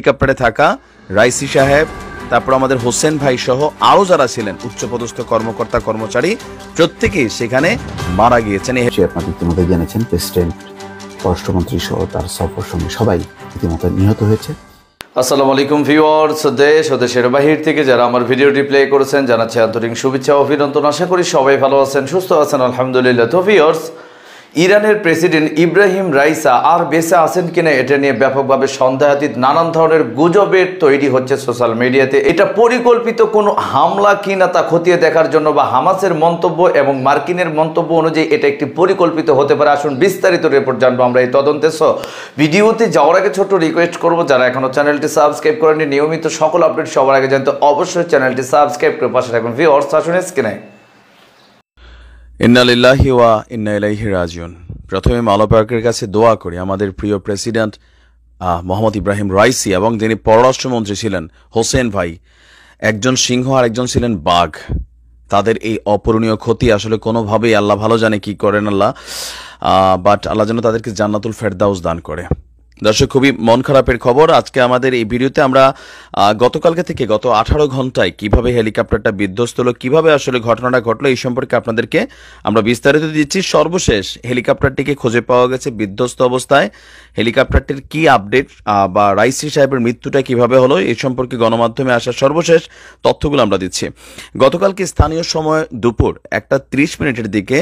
হেলিকপ্টারে থাকা রাইসি সাহেব, তারপর আমাদের হোসেন ভাই সহ আরও যারা ছিলেন উচ্চপদস্থ কর্মকর্তা কর্মচারী প্রত্যেকেই সেখানে মারা গিয়েছেন। আপনারা ইতিমধ্যে জেনেছেন প্রেসিডেন্ট, পররাষ্ট্রমন্ত্রী সহ তার সফর সঙ্গে সবাই ইতিমধ্যে নিহত হয়েছে। আসসালামু আলাইকুম ভিউয়ার্স, দেশ ও দেশের বাহির থেকে যারা আমার ভিডিওটি প্লে করেছেন জানাচ্ছি আন্তরিক শুভেচ্ছা ও অভিনন্দন। আশা করি সবাই ভালো আছেন, সুস্থ আছেন, আলহামদুলিল্লাহ। তো ভিউয়ার্স, ইরানের প্রেসিডেন্ট ইব্রাহিম রাইসা আর বেঁচে আছেন কিনা এটা নিয়ে ব্যাপকভাবে সন্দেহাতীত নানান ধরনের গুজবের তৈরি হচ্ছে সোশ্যাল মিডিয়াতে। এটা পরিকল্পিত কোনো হামলা কিনা তা খতিয়ে দেখার জন্য বা হামাসের মন্তব্য এবং মার্কিনের মন্তব্য অনুযায়ী এটা একটি পরিকল্পিত হতে পারে। আসুন বিস্তারিত রিপোর্ট জানবো আমরা এই তদন্তে। ভিডিওতে যাওয়ার আগে ছোট্ট রিকোয়েস্ট করবো, যারা এখনো চ্যানেলটি সাবস্ক্রাইব করেননি, নিয়মিত সকল আপডেট সবার আগে জানতে অবশ্যই চ্যানেলটি সাবস্ক্রাইব করে পাশে থাকুন। ভিউয়ার্স, আসুন স্ক্রিনে। ইন্না লিল্লাহি ওয়া ইন্না ইলাইহি রাজিউন। প্রথমে আল্লাহ পাকের কাছে দোয়া করি আমাদের প্রিয় প্রেসিডেন্ট মোহাম্মদ ইব্রাহিম রাইসি এবং যিনি পররাষ্ট্রমন্ত্রী ছিলেন হোসেন ভাই, একজন সিংহ আর একজন ছিলেন বাঘ, তাদের এই অপূরণীয় ক্ষতি আসলে কোনোভাবেই আল্লাহ ভালো জানে কি করেন আল্লাহ, বাট আল্লাহ যেন তাদেরকে জান্নাতুল ফেরদাউস দান করে। দর্শক, খুবই মন খারাপের খবর। আজকে আমাদের এই ভিডিওতে আমরা গতকালকে থেকে গত 18 ঘন্টায় কিভাবে হেলিকপ্টারটা বিধ্বস্ত হলো, কিভাবে আসলে ঘটনাটা ঘটলো, এই সম্পর্কে আপনাদেরকে আমরা বিস্তারিত দিচ্ছি। সর্বশেষ হেলিকপ্টারটিকে খুঁজে পাওয়া গেছে বিধ্বস্ত অবস্থায়। হেলিকপ্টারটির কি আপডেট বা রাইসি সাহেবের মৃত্যুটা কিভাবে হলো এই সম্পর্কে গণমাধ্যমে আসা সর্বশেষ তথ্যগুলো আমরা দিচ্ছি। গতকালকে স্থানীয় সময় দুপুর 1:30 দিকে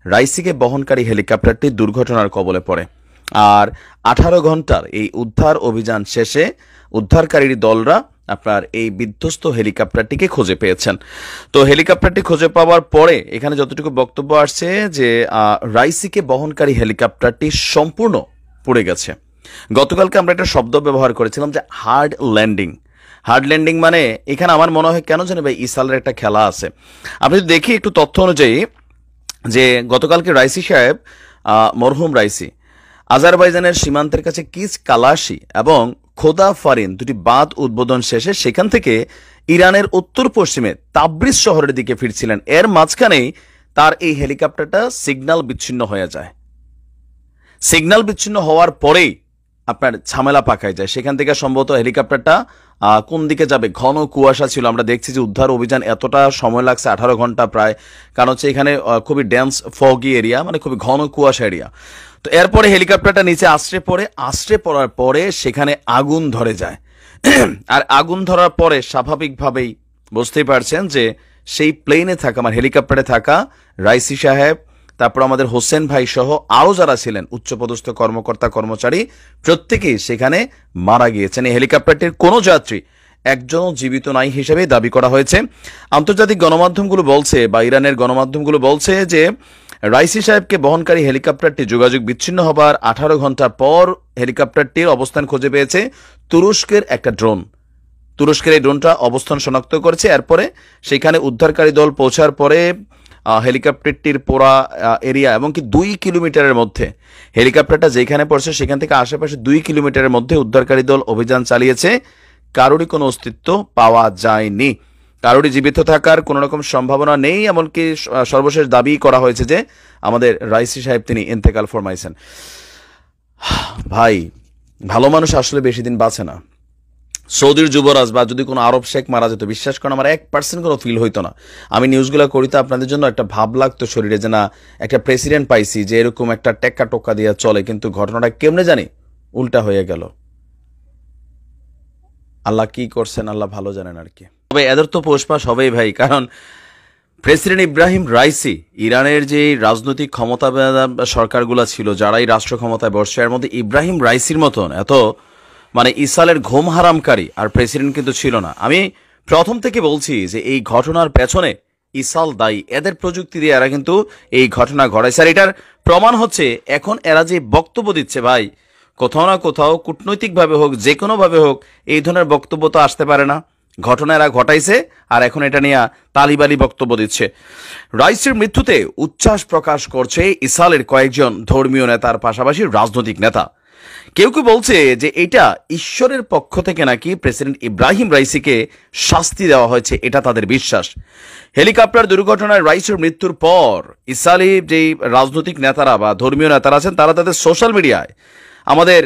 রাইসিকে বহনকারী হেলিকপ্টারটি দুর্ঘটনার কবলে পড়ে। আর 18 ঘন্টার এই উদ্ধার অভিযান শেষে উদ্ধারকারী দলরা আপনার এই বিধ্বস্ত হেলিকপ্টারটিকে খুঁজে পেয়েছেন। তো হেলিকপ্টারটি খুঁজে পাওয়ার পরে এখানে যতটুকু বক্তব্য আসছে যে রাইসিকে বহনকারী হেলিকপ্টারটি সম্পূর্ণ পুড়ে গেছে। গতকালকে আমরা একটা শব্দ ব্যবহার করেছিলাম যে হার্ড ল্যান্ডিং। হার্ড ল্যান্ডিং মানে এখানে আমার মনে হয় কেন জানি ভাই ইসরায়েলের একটা খেলা আছে। আপনি যদি দেখি একটু তথ্য অনুযায়ী যে গতকালকে রাইসি সাহেব, মরহুম রাইসি, আজারবাইজানের সীমান্তের কাছে কিস কালাশি এবং খোদা ফারিন দুটি বাঁধ উদ্বোধন শেষে সেখান থেকে ইরানের উত্তর পশ্চিমে তাবরিজ শহরের দিকে ফিরছিলেন। এর মাঝখানেই তার এই হেলিকপ্টারটা সিগন্যাল বিচ্ছিন্ন হয়ে যায়। সিগন্যাল বিচ্ছিন্ন হওয়ার পরেই আপনার ঝামেলা পাকায় যায়। সেখান থেকে সম্ভবত হেলিকপ্টারটা কোন দিকে যাবে, ঘন কুয়াশা ছিল। আমরা দেখছি যে উদ্ধার অভিযান এতটা সময় লাগছে 18 ঘন্টা প্রায়, কারণ হচ্ছে এখানে খুবই ডেন্স ফগি এরিয়া, মানে খুবই ঘন কুয়াশা এরিয়া। তো এরপরে হেলিকপ্টারটা নিচে আশ্রে পড়ার পরে সেখানে আগুন ধরে যায়। আর আগুন ধরার পরে স্বাভাবিকভাবেই বুঝতেই পারছেন যে সেই প্লেনে থাকা, আমার হেলিকপ্টারে থাকা রাইসি সাহেব, তারপর আমাদের হোসেন ভাই সহ আরও যারা ছিলেন উচ্চপদস্থ কর্মকর্তা কর্মচারী প্রত্যেকেই সেখানে মারা গিয়েছেন। এই হেলিকপ্টারটির কোনো যাত্রী একজনও জীবিত নাই হিসেবে দাবি করা হয়েছে। আন্তর্জাতিক গণমাধ্যমগুলো বলছে বা ইরানের গণমাধ্যমগুলো বলছে যে রাইসি সাহেবকে বহনকারী হেলিকপ্টারটি যোগাযোগ বিচ্ছিন্ন হবার 18 ঘন্টা পর হেলিকপ্টারটির অবস্থান খুঁজে পেয়েছে তুরস্কের একটা ড্রোন। তুরস্কের এই ড্রোনটা অবস্থান শনাক্ত করেছে। এরপরে সেখানে উদ্ধারকারী দল পৌঁছার পরে হেলিকপ্টারটির পোড়া এরিয়া এবং কি 2 কিলোমিটারের মধ্যে, হেলিকপ্টারটা যেখানে পড়ছে সেখান থেকে আশেপাশে 2 কিলোমিটারের মধ্যে উদ্ধারকারী দল অভিযান চালিয়েছে। কারোরই কোনো অস্তিত্ব পাওয়া যায়নি, কারোরই জীবিত থাকার কোনো রকম সম্ভাবনা নেই। এমনকি সর্বশেষ দাবি করা হয়েছে যে আমাদের রাইসি সাহেব তিনি ইন্তেকাল ফরমাইছেন। ভাই, ভালো মানুষ আসলে বেশি দিন বাঁচে না। সৌদির যুবরাজ বা যদি কোনো আরব শেখ মারা যেত, বিশ্বাস করেন আমার 1% কোনো ফিল হইতো না। আমি নিউজগুলো করি তো আপনাদের জন্য, একটা ভাব লাগতো শরীরে যে না, একটা প্রেসিডেন্ট পাইছি যে এরকম একটা টেক্কা টোক্কা দিয়ে চলে, কিন্তু ঘটনাটা কেমনে জানি উল্টা হয়ে গেল। আল্লাহ কি করছেন আল্লাহ ভালো জানেন আর কি। তবে এদের তো পোষপাস হবেই ভাই, কারণ প্রেসিডেন্ট ইব্রাহিম রাইসি ইরানের যে রাজনৈতিক ক্ষমতা সরকারগুলো ছিল, যারাই রাষ্ট্র ক্ষমতায় বসছে, এর মধ্যে ইব্রাহিম রাইসির মতন এত মানে ইসরায়েলের ঘুম হারামকারী আর প্রেসিডেন্ট কিন্তু ছিল না। আমি প্রথম থেকে বলছি যে এই ঘটনার পেছনে ইসরায়েল দায়ী, এদের প্রযুক্তি দিয়ে এরা কিন্তু এই ঘটনা ঘটাইছে। আর এটার প্রমাণ হচ্ছে এখন এরা যে বক্তব্য দিচ্ছে ভাই, কোথাও না কোথাও কূটনৈতিকভাবে হোক যে কোনোভাবে হোক এই ধরনের বক্তব্য তো আসতে পারে না। ঘটনা এরা ঘটাইছে আর এখন এটা নিয়ে তালিবালি বক্তব্য দিচ্ছে। রাইসির মৃত্যুতে উচ্ছ্বাস প্রকাশ করছে ইসরায়েলের কয়েকজন ধর্মীয় নেতার পাশাপাশি রাজনৈতিক নেতা। কেউ কেউ বলছে যে এটা ঈশ্বরের পক্ষ থেকে নাকি প্রেসিডেন্ট ইব্রাহিম রাইসিকে শাস্তি দেওয়া হয়েছে, এটা তাদের বিশ্বাস। হেলিকপ্টার দুর্ঘটনায় রাইসির মৃত্যুর পর ইসরায়েলি যেই রাজনৈতিক নেতারা বা ধর্মীয় নেতারা আছেন তারা তাদের সোশ্যাল মিডিয়ায় আমাদের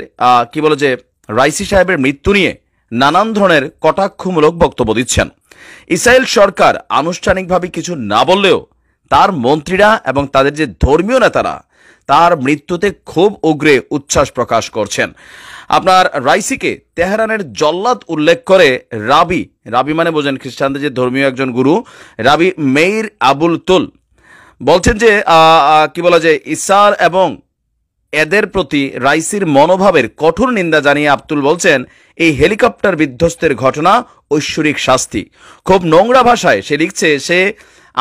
কি বলে যে রাইসি সাহেবের মৃত্যু নিয়ে নানান ধরনের কটাক্ষমূলক বক্তব্য দিচ্ছেন। ইসরায়েল সরকার আনুষ্ঠানিকভাবে কিছু না বললেও তার মন্ত্রীরা এবং তাদের যে ধর্মীয় নেতারা তার মৃত্যুতে খুব উগ্রে উচ্ছ্বাস প্রকাশ করছেন। আপনার রাইসিকে তেহরানের জল্লাদ উল্লেখ করে রাবি মানে বোঝেন খ্রিস্টানদের যে ধর্মীয় একজন গুরু, রাবি মেইর আবুল তুল বলছেন যে কি বলা যায়, ইসার এবং এদের প্রতি রাইসির মনোভাবের কঠোর নিন্দা জানিয়ে আব্দুল বলছেন, এই হেলিকপ্টার বিধ্বস্তের ঘটনা ঐশ্বরিক শাস্তি। খুব নোংরা ভাষায় সে লিখছে, সে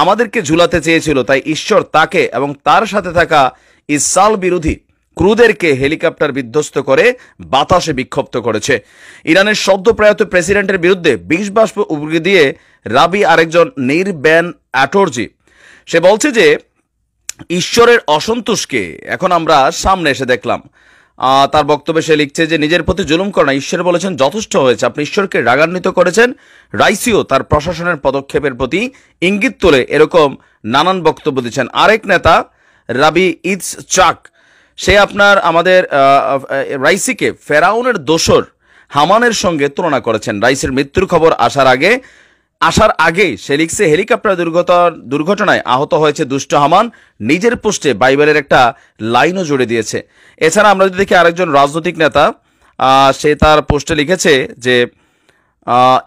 আমাদেরকে ঝুলাতে চেয়েছিল, তাই ঈশ্বর তাকে এবং তার সাথে থাকা ইসরায়েল বিরোধী ক্রুদেরকে হেলিকপ্টার বিধ্বস্ত করে বাতাসে বিক্ষিপ্ত করেছে। ইরানের সদ্য প্রয়াত প্রেসিডেন্টের বিরুদ্ধে বিষ বাষ্প উগরে দিয়ে রাবি আরেকজন নীর ব্যান অ্যাটর্জি সে বলছে যে ঈশ্বরের অসন্তোষকে এখন আমরা সামনে এসে দেখলাম। তার বক্তব্যে সে লিখছে যে নিজের প্রতি জুলুম করে না, ঈশ্বর বলেছেন যথেষ্ট হয়েছে, আপনি ঈশ্বরকে রাগান্বিত করেছেন। রাইসিও তার প্রশাসনের পদক্ষেপের প্রতি ইঙ্গিত তুলে এরকম নানান বক্তব্য দিচ্ছেন। আরেক নেতা রাবি ইৎচাক সে আপনার আমাদের রাইসিকে ফেরাউনের দোসর হামানের সঙ্গে তুলনা করেছেন। রাইসির মৃত্যুর খবর আসার আগেই সে লিখছে, হেলিকপ্টার দুর্ঘটনায় আহত হয়েছে দুষ্ট হামান। নিজের পোস্টে বাইবেলের একটা লাইনও জুড়ে দিয়েছে। এছাড়া আমরা যদি দেখি আরেকজন রাজনৈতিক নেতা সে তার পোস্টে লিখেছে যে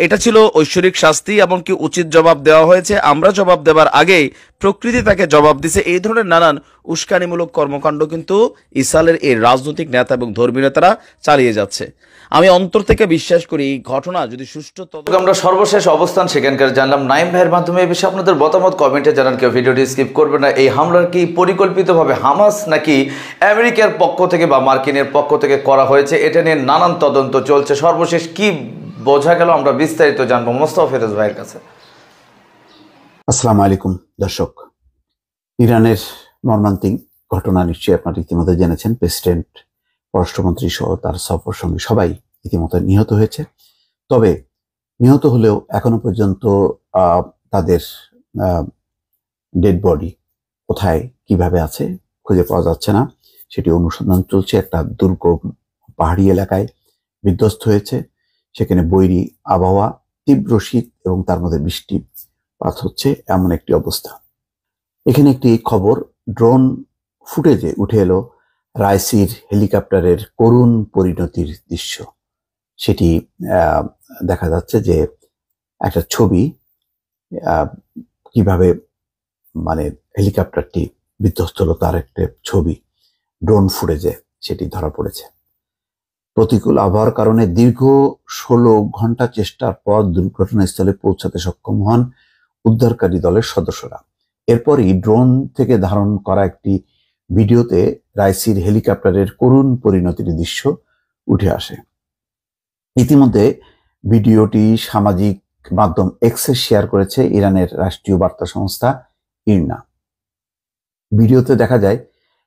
এটা ছিল ঐশ্বরিক শাস্তি এবং কি উচিত জবাব দেওয়া হয়েছে, আমরা জবাব দেবার আগেই প্রকৃতি তাকে জবাব দিছে। এই ধরনের নানান উস্কানিমূলক কর্মকাণ্ড কিন্তু ইসরায়েলের এই রাজনৈতিক নেতা এবং ধর্মীয় নেতারা চালিয়ে যাচ্ছে। আমি অন্তর থেকে বিশ্বাস করি এই ঘটনা যদি সুষ্ঠু আমরা সর্বশেষ অবস্থান সেখানকার জানলাম নাইম ভাইয়ের মাধ্যমে। এই বিষয়ে আপনাদের মতামত কমেন্টে জানান, কেউ ভিডিওটি স্কিপ করবে না। এই হামলার কি পরিকল্পিতভাবে হামাস নাকি আমেরিকার পক্ষ থেকে বা মার্কিনের পক্ষ থেকে করা হয়েছে, এটা নিয়ে নানান তদন্ত চলছে। সর্বশেষ কি বোঝা গেল আমরা বিস্তারিত জানবো মোস্তফা ফেরোজ ভাইয়ের কাছে। আসসালামু আলাইকুম দর্শক, ইরানের মর্মান্তিক ঘটনা নিশ্চয়ই আপনারা ইতিমধ্যে জেনেছেন। প্রেসিডেন্ট, পররাষ্ট্রমন্ত্রী সহ তার সফর সঙ্গী সবাই ইতিমধ্যে নিহত হয়েছে। তবে নিহত হলেও এখনো পর্যন্ত তাদের ডেড বডি কোথায় কিভাবে আছে খুঁজে পাওয়া যাচ্ছে না, সেটি অনুসন্ধান চলছে। একটা দুর্গম পাহাড়ি এলাকায় বিধ্বস্ত হয়েছে, সেখানে বৈরী আবহাওয়া, তীব্র শীত এবং তার মধ্যে বৃষ্টিপাত হচ্ছে, এমন একটি অবস্থা। এখানে একটি খবর, ড্রোন ফুটেজে উঠে এলো রাইসির হেলিকপ্টারের করুণ পরিণতির দৃশ্য। সেটি দেখা যাচ্ছে যে একটা ছবি, কিভাবে মানে হেলিকপ্টারটি বিধ্বস্ত হলো তার একটা ছবি ড্রোন ফুটেজে সেটি ধরা পড়েছে। প্রতিকূল আবহাওয়ার কারণে দীর্ঘ 16 ঘন্টা চেষ্টার পর দুর্ঘটনাস্থলে পৌঁছাতে সক্ষম হন উদ্ধারকারী দলের সদস্যরা। এরপরই ড্রোন থেকে ধারণ করা একটি ভিডিওতে রাইসির হেলিকপ্টারের করুণ পরিণতির দৃশ্য উঠে আসে। ইতিমধ্যে ভিডিওটি সামাজিক মাধ্যম এক্সে শেয়ার করেছে ইরানের রাষ্ট্রীয় বার্তা সংস্থা ইরনা। ভিডিওতে দেখা যায়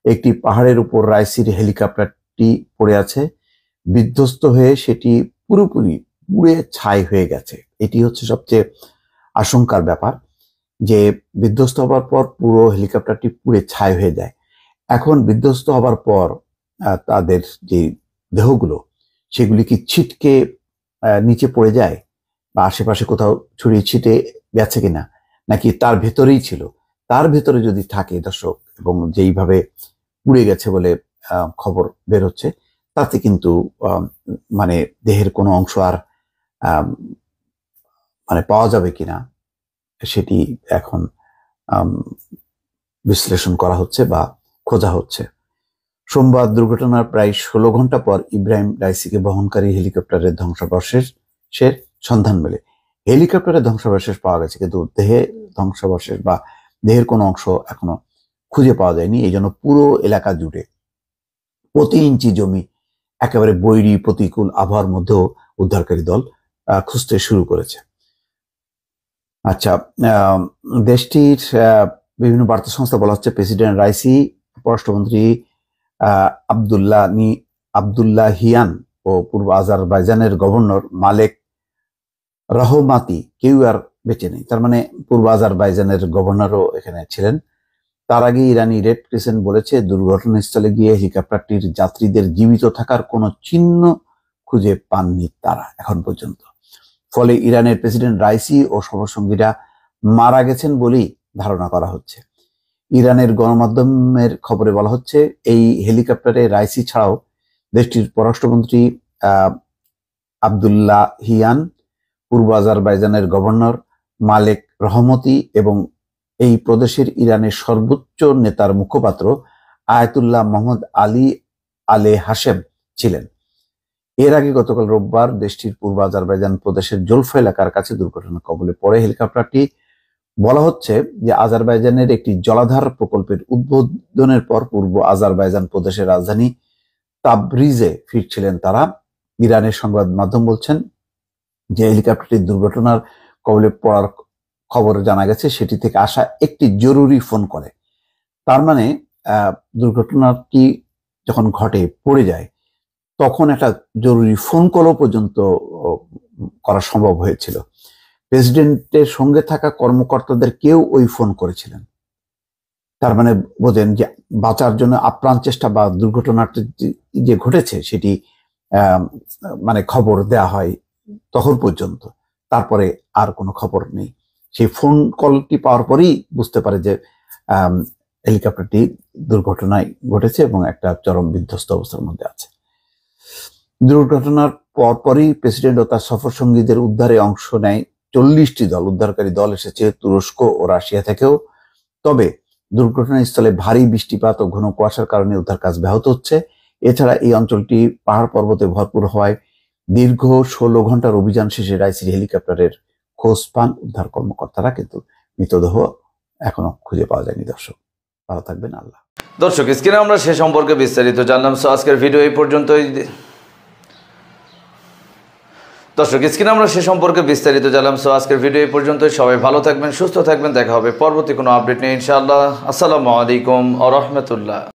একটি পাহাড়ের উপর রাইসির হেলিকপ্টারটি পড়ে আছে, বিধ্বস্ত হয়ে সেটি পুরোপুরি পুড়ে ছাই হয়ে গেছে। এটি হচ্ছে সবচেয়ে আশঙ্কার ব্যাপার, যে বিধ্বস্ত হবার পর পুরো হেলিকপ্টারটি পুড়ে ছাই হয়ে যায়। এখন বিধ্বস্ত হবার পর তাদের যে দেহগুলো সেগুলি কি ছিটকে নিচে পড়ে যায় বা আশেপাশে কোথাও ছড়িয়ে ছিটে গেছে কিনা, নাকি তার ভেতরেই ছিল? তার ভেতরে যদি থাকে দর্শক, এবং যেইভাবে পুড়ে গেছে বলে খবর বের হচ্ছে, তাতে কিন্তু মানে দেহের কোনো অংশ আর মানে পাওয়া যাবে কিনা সেটি এখন বিশ্লেষণ করা হচ্ছে বা খোঁজা হচ্ছে। সোমবার দুর্ঘটনার প্রায় 16 ঘন্টা পর ইব্রাহিম রাইসিকে বহনকারী হেলিকপ্টারের ধ্বংসাবশেষের সন্ধান মেলে। হেলিকপ্টারের ধ্বংসাবশেষ পাওয়া গেছে, কিন্তু দেহে ধ্বংসাবশেষ বা দেহের কোনো অংশ এখনো খুঁজে পাওয়া যায়নি। এই জন্য পুরো এলাকা জুড়ে প্রতি ইঞ্চি জমি একেবারে বৈরী প্রতিকূল আবহাওয়ার মধ্যেও উদ্ধারকারী দল খুঁজতে শুরু করেছে। আচ্ছা, দেশটির বিভিন্ন বার্তা সংস্থা বলা হচ্ছে প্রেসিডেন্ট রাইসি, পররাষ্ট্রমন্ত্রী আব্দুল্লাহিয়ান ও পূর্ব আজারবাইজানের গভর্নর মালেক রহমাতি কেউ আর বেঁচে নেই। তার মানে পূর্ব আজারবাইজানের গভর্নরও এখানে ছিলেন। তার আগে ইরানি রেড ক্রিসেন্ট বলেছে দুর্ঘটনাস্থলে গিয়ে হেলিকপ্টারটির যাত্রীদের জীবিত থাকার কোনো চিহ্ন খুঁজে পাননি তারা এখন পর্যন্ত। ফলে ইরানের প্রেসিডেন্ট রাইসি ও সফরসঙ্গীরা মারা গেছেন বলেই ধারণা করা হচ্ছে। ইরানের গণমাধ্যমের খবরে বলা হচ্ছে এই হেলিকপ্টারে রাইসি ছাড়াও দেশটির পররাষ্ট্রমন্ত্রী আবদুল্লাহ হিয়ান, পূর্ব আজারবাইজানের গভর্নর মালেক রহমতি এবং এই প্রদেশের ইরানের সর্বোচ্চ নেতার মুখপাত্র আয়াতুল্লাহ মোহাম্মদ আলী আলে হাশেম ছিলেন। এর আগে গতকাল রোববার দেশটির পূর্ব আজারবাইজান প্রদেশের জোলফা এলাকার কাছে দুর্ঘটনার কবলে পড়ে হেলিকপ্টারটি। বলা হচ্ছে যে আজারবাইজানের একটি জলাধার প্রকল্পের উদ্বোধনের পর পূর্ব আজারবাইজান প্রদেশের রাজধানী তাবরিজে ফিরছিলেন তারা। ইরানের সংবাদ মাধ্যম বলছেন যে হেলিকপ্টারটি দুর্ঘটনার কবলে পড়ার খবর জানা গেছে সেটি থেকে আসা একটি জরুরি ফোন করে। তার মানে দুর্ঘটনাটি যখন ঘটে পড়ে যায় তখন একটা জরুরি ফোন কলও পর্যন্ত করা সম্ভব হয়েছিল। প্রেসিডেন্টের সঙ্গে থাকা কর্মকর্তাদের কেউ ওই ফোন করেছিলেন। তার মানে বোঝেন যে বাঁচার জন্য আপ্রাণ চেষ্টা বা দুর্ঘটনাটি যে ঘটেছে সেটি মানে খবর দেয়া হয় তখন পর্যন্ত, তারপরে আর কোনো খবর নেই। সেই ফোন কলটি পাওয়ার পরেই বুঝতে পারে যে হেলিকপ্টারটি দুর্ঘটনায় ঘটেছে এবং একটা চরম বিধ্বস্ত অবস্থার মধ্যে আছে। দুর্ঘটনার পরপরই প্রেসিডেন্ট ও তার সফর সঙ্গীদের উদ্ধারে অংশ নেয় 40টি দল। উদ্ধারকারী দল এসেছে তুরস্ক ও রাশিয়া থেকেও। তবে দুর্ঘটনাস্থলে ভারী বৃষ্টিপাত ও ঘন কুয়াশার কারণে উদ্ধার কাজ ব্যাহত হচ্ছে। এছাড়া এই অঞ্চলটি পাহাড় পর্বতে ভরপুর হওয়ায় দীর্ঘ 16 ঘন্টার অভিযান শেষে রাইসির হেলিকপ্টারের খোঁজ পান উদ্ধার কর্মকর্তারা, কিন্তু মৃতদেহ এখনো খুঁজে পাওয়া যায়নি। দর্শক ভালো থাকবেন, আল্লাহ। দর্শক স্ক্রিনে আমরা সে সম্পর্কে বিস্তারিত জানলাম। সো আজকের ভিডিও এই পর্যন্তই। আজকের ভিডিও এই পর্যন্তই। সবাই ভালো থাকবেন, সুস্থ থাকবেন। দেখা হবে পরবর্তী কোনো আপডেট নিয়ে ইনশাআল্লাহ। আসসালামু আলাইকুম ওয়া রাহমাতুল্লাহ।